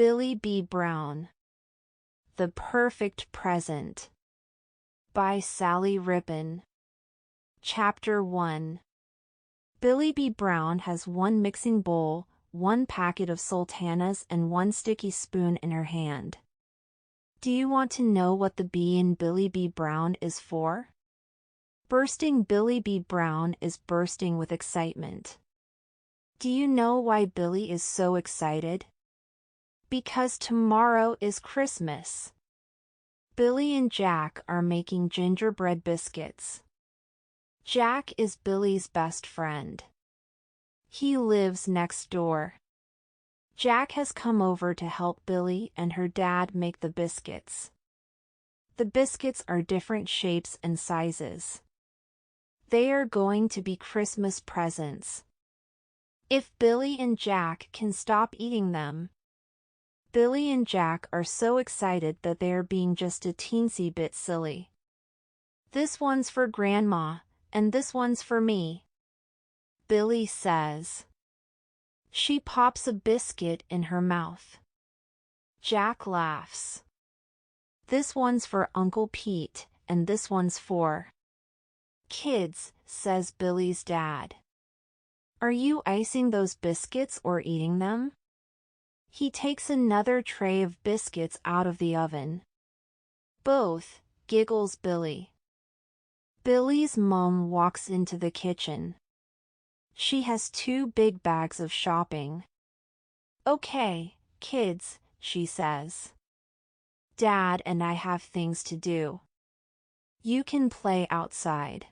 Billie B. Brown. The Perfect Present. By Sally Rippon. Chapter 1. Billie B. Brown has one mixing bowl, one packet of sultanas and one sticky spoon in her hand. Do you want to know what the B in Billie B. Brown is for? Bursting Billie B. Brown is bursting with excitement. Do you know why Billie is so excited? Because tomorrow is Christmas. Billie and Jack are making gingerbread biscuits. Jack is Billie's best friend. He lives next door. Jack has come over to help Billie and her dad make the biscuits. The biscuits are different shapes and sizes. They are going to be Christmas presents. If Billie and Jack can stop eating them. Billie and Jack are so excited that they are being just a teensy bit silly. This one's for Grandma, and this one's for me, Billie says. She pops a biscuit in her mouth. Jack laughs. This one's for Uncle Pete, and this one's for kids, says Billie's dad. Are you icing those biscuits or eating them? He takes another tray of biscuits out of the oven. Both, giggles Billie. Billie's mom walks into the kitchen. She has 2 big bags of shopping. Okay, kids, she says. Dad and I have things to do. You can play outside.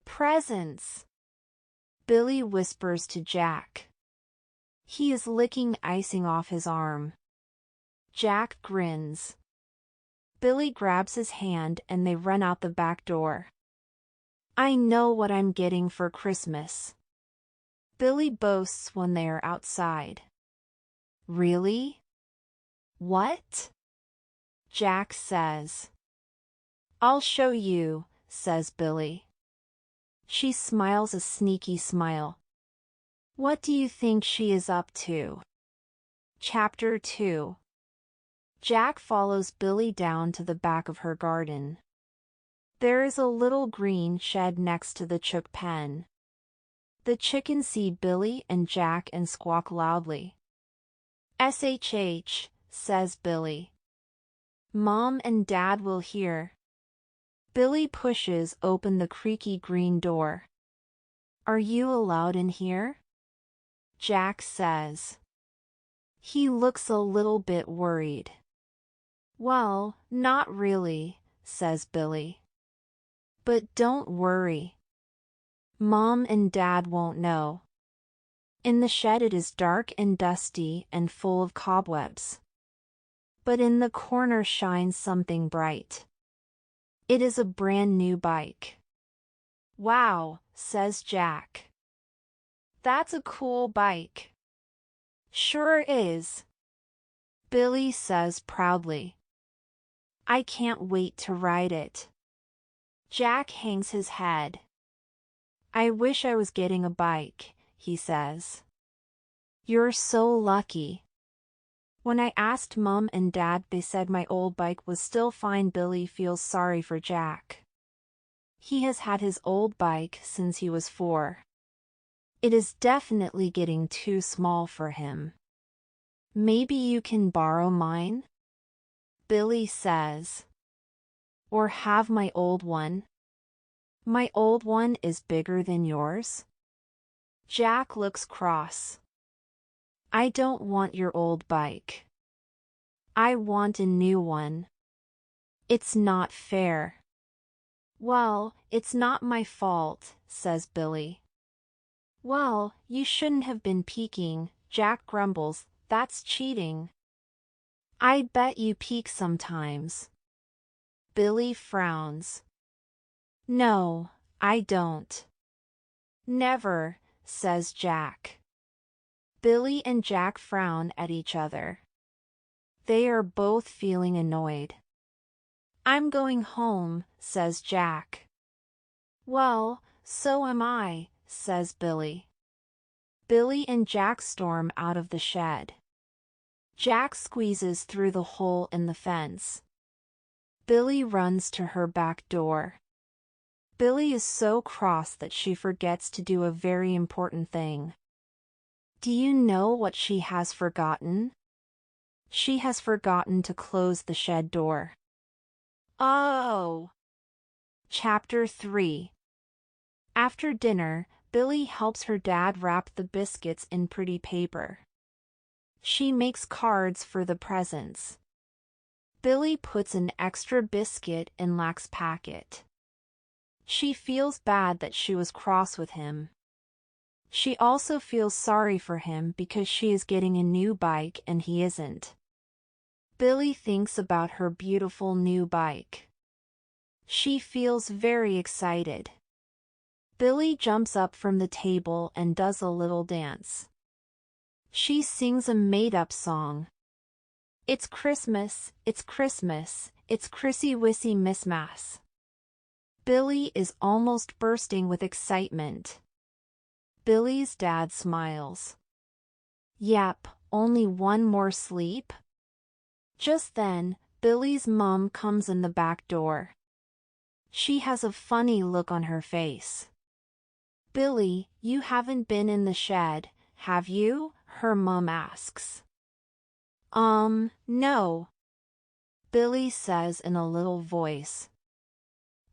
Presents, Billie whispers to Jack. He is licking icing off his arm. Jack grins. Billie grabs his hand and they run out the back door. I know what I'm getting for Christmas, Billie boasts when they are outside. Really? What? Jack says. I'll show you, says Billie. She smiles a sneaky smile. What do you think she is up to? Chapter 2. Jack follows Billie down to the back of her garden. There is a little green shed next to the chook pen. The chickens see Billie and Jack and squawk loudly. SHH, says Billie. Mom and Dad will hear. Billie pushes open the creaky green door. Are you allowed in here? Jack says. He looks a little bit worried. Well, not really, says Billie. But don't worry. Mom and Dad won't know. In the shed it is dark and dusty and full of cobwebs. But in the corner shines something bright. It is a brand new bike. Wow, says Jack. That's a cool bike. Sure is, Billie says proudly. I can't wait to ride it. Jack hangs his head. I wish I was getting a bike, he says. You're so lucky. When I asked Mom and Dad, they said my old bike was still fine. Billie feels sorry for Jack. He has had his old bike since he was 4. It is definitely getting too small for him. Maybe you can borrow mine? Billie says. Or have my old one? My old one is bigger than yours? Jack looks cross. I don't want your old bike. I want a new one. It's not fair. Well, it's not my fault, says Billie. Well, you shouldn't have been peeking, Jack grumbles, that's cheating. I bet you peek sometimes. Billie frowns. No, I don't. Never, says Jack. Billie and Jack frown at each other. They are both feeling annoyed. I'm going home, says Jack. Well, so am I, says Billie. Billie and Jack storm out of the shed. Jack squeezes through the hole in the fence. Billie runs to her back door. Billie is so cross that she forgets to do a very important thing. Do you know what she has forgotten? She has forgotten to close the shed door. Oh! Chapter 3. After dinner, Billie helps her dad wrap the biscuits in pretty paper. She makes cards for the presents. Billie puts an extra biscuit in Lac's packet. She feels bad that she was cross with him. She also feels sorry for him because she is getting a new bike and he isn't. Billie thinks about her beautiful new bike. She feels very excited. Billie jumps up from the table and does a little dance. She sings a made-up song. It's Christmas, it's Christmas, it's Chrissy Wissy Miss Mass. Billie is almost bursting with excitement. Billie's dad smiles. Yep, only one more sleep? Just then, Billie's mom comes in the back door. She has a funny look on her face. Billie, you haven't been in the shed, have you? Her mom asks. No. Billie says in a little voice.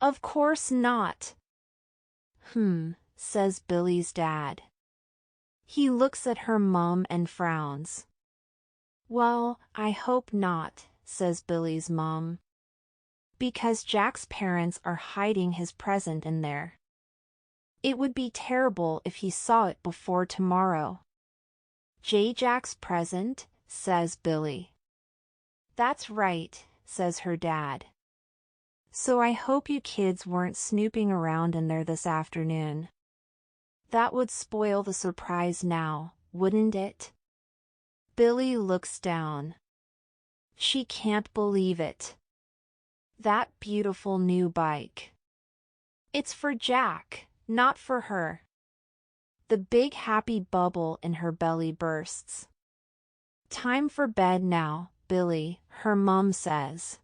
Of course not. Says Billie's dad. He looks at her mom and frowns. Well, I hope not, says Billie's mom. Because Jack's parents are hiding his present in there. It would be terrible if he saw it before tomorrow. Jack's present, says Billie. That's right, says her dad. So I hope you kids weren't snooping around in there this afternoon. That would spoil the surprise now, wouldn't it? Billie looks down. She can't believe it. That beautiful new bike. It's for Jack, not for her. The big happy bubble in her belly bursts. Time for bed now, Billie, her mom says.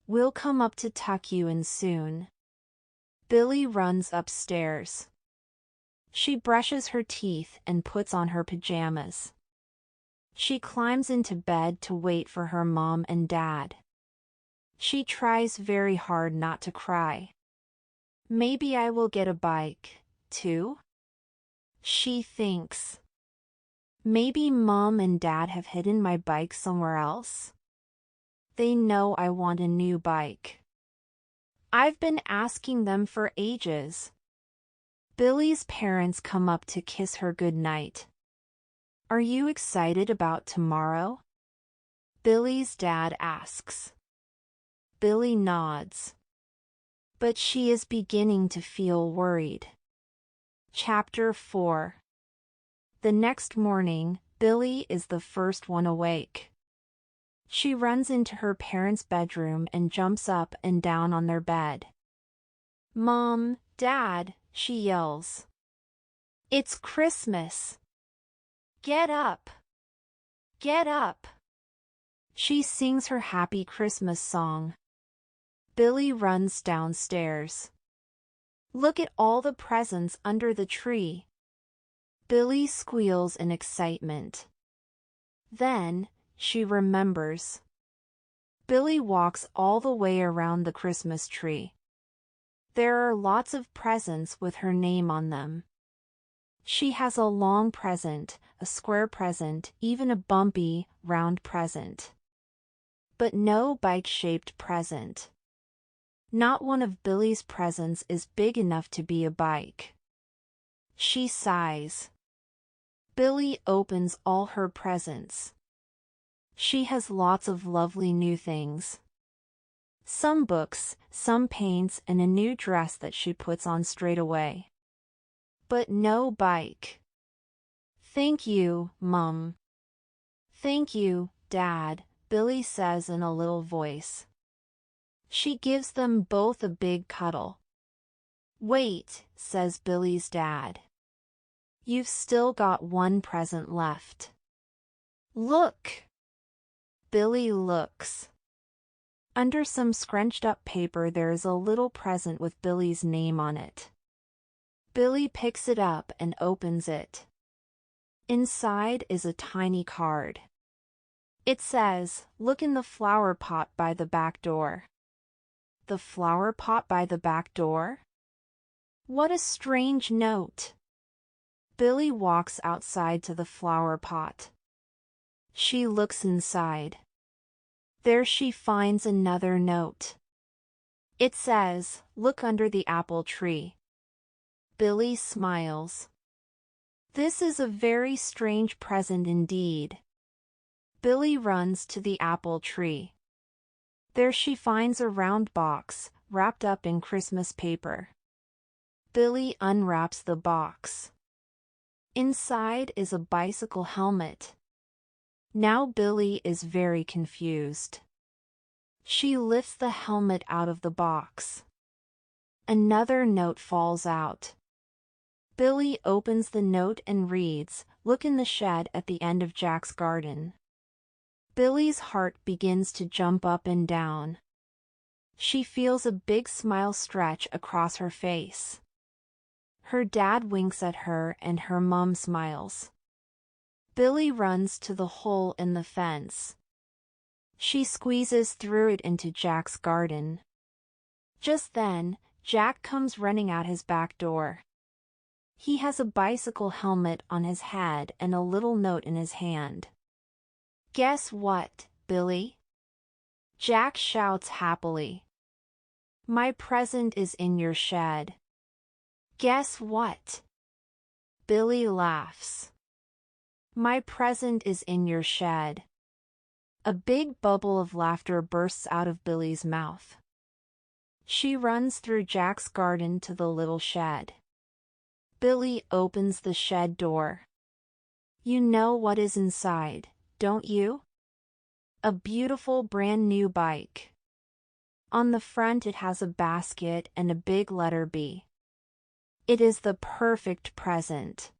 We'll come up to tuck you in soon. Billie runs upstairs. She brushes her teeth and puts on her pajamas. She climbs into bed to wait for her mom and dad. She tries very hard not to cry. Maybe I will get a bike, too? She thinks. Maybe mom and dad have hidden my bike somewhere else? They know I want a new bike. I've been asking them for ages. Billie's parents come up to kiss her goodnight. Are you excited about tomorrow? Billie's dad asks. Billie nods. But she is beginning to feel worried. Chapter 4. The next morning, Billie is the first one awake. She runs into her parents' bedroom and jumps up and down on their bed. Mom, Dad, she yells. It's Christmas. Get up. Get up. She sings her happy Christmas song. Billie runs downstairs. Look at all the presents under the tree. Billie squeals in excitement. Then, she remembers. Billie walks all the way around the Christmas tree. There are lots of presents with her name on them. She has a long present, a square present, even a bumpy, round present. But no bike-shaped present. Not one of Billie's presents is big enough to be a bike. She sighs. Billie opens all her presents. She has lots of lovely new things. Some books, some paints, and a new dress that she puts on straight away. But no bike. Thank you, Mum. Thank you, Dad, Billie says in a little voice. She gives them both a big cuddle. Wait, says Billie's dad. You've still got one present left. Look! Billie looks. Under some scrunched up paper there is a little present with Billie's name on it. Billie picks it up and opens it. Inside is a tiny card. It says, "Look in the flower pot by the back door." The flower pot by the back door? What a strange note. Billie walks outside to the flower pot. She looks inside. There she finds another note. It says, "Look under the apple tree." Billie smiles. This is a very strange present indeed. Billie runs to the apple tree. There she finds a round box, wrapped up in Christmas paper. Billie unwraps the box. Inside is a bicycle helmet. Now Billie is very confused. She lifts the helmet out of the box. Another note falls out. Billie opens the note and reads, "Look in the shed at the end of Jack's garden." Billie's heart begins to jump up and down. She feels a big smile stretch across her face. Her dad winks at her and her mom smiles. Billie runs to the hole in the fence. She squeezes through it into Jack's garden. Just then, Jack comes running out his back door. He has a bicycle helmet on his head and a little note in his hand. "Guess what, Billie?" Jack shouts happily. "My present is in your shed." "Guess what?" Billie laughs. "My present is in your shed." A big bubble of laughter bursts out of Billie's mouth. She runs through Jack's garden to the little shed. Billie opens the shed door. You know what is inside, don't you? A beautiful brand new bike. On the front it has a basket and a big letter B. It is the perfect present.